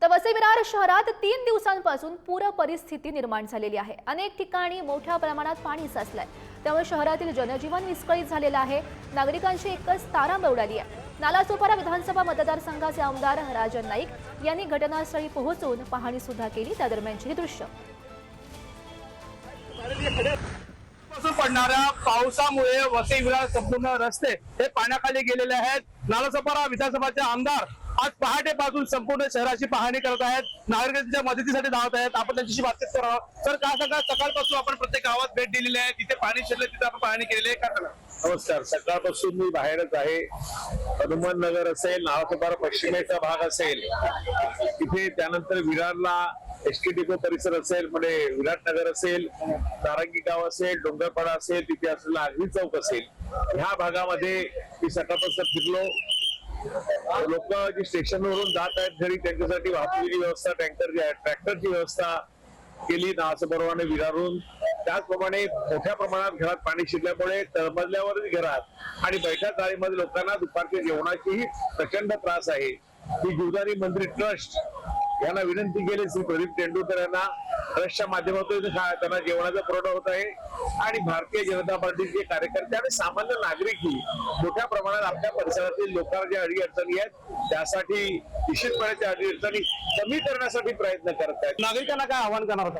तर वसई विरार शहरात 3 दिवसांपासून पूर परिस्थिती निर्माण झालेली आहे। अनेक ठिकाणी मोठ्या प्रमाणात पाणी साचलंय, त्यामुळे शहरातील जनजीवन विस्कळीत झालेलं आहे। नागरिकांची एकच तारांबळ उडाली आहे। नालासोपारा विधानसभा मतदारसंघाचे आमदार राजन नाईक यांनी घटनास्थळी पोहोचून पाहणी सुद्धा केली। त्या दरम्यानची दृश्य पडणाऱ्या पावसामुळे वसई विरार संपूर्ण रस्ते हे पाण्याखाली गेलेले आहेत। नालासोपारा विधानसभाचे आमदार आज पहाटेपासून संपूर्ण शहराची पाहणी करत आहेत, नागरिकांच्या मदतीसाठी धावत आहेत। आपण त्यांच्याशी बातचीत करू। सर, काय सांगा, सकाळपासून आपण प्रत्येक गावात भेट दिलेली आहे, तिथे पाणी शिरले, तिथे आपण पाहणी केलेली आहे, काय सांगा? नमस्कार, सकाळपासून मी बाहेरच आहे। हनुमान नगर असेल, नालासोपारा पश्चिमेचा भाग असेल, तिथे त्यानंतर विरारला एसटी डिपो परिसर असेल, म्हणजे विराटनगर असेल, नारंगी गाव असेल, डोंगरपाडा असेल, तिथे असलेला आगरी चौक असेल, ह्या भागामध्ये मी सकाळपासून फिरलो। लोक जी स्टेशनवरून जात आहेत घरी, त्यांच्यासाठी वाहतुकीची व्यवस्था, ट्रॅक्टरची व्यवस्था केली नालासोपारा विरारून। त्याचप्रमाणे मोठ्या प्रमाणात घरात पाणी शिरल्यामुळे तळमजल्यावरच घरात आणि बैठक चाळीमध्ये लोकांना दुपारच्या जेवणाचीही प्रचंड त्रास आहे। मी जीवदानी मंत्री ट्रस्ट यांना विनंती केली, श्री प्रदीप तेंडुलकर यांना, ट्रस्टच्या माध्यमातून त्यांना जेवणाचा पुरवठा होत आहे आणि भारतीय जनता पार्टीचे कार्यकर्ते आणि सामान्य नागरिकही मोठ्या प्रमाणात आपल्या परिसरातील लोकांना ज्या अडीअडचणी आहेत त्यासाठी निश्चितपणे त्या अडीअडचणी कमी करण्यासाठी प्रयत्न करत आहेत। नागरिकांना काय आवाहन करणार होता?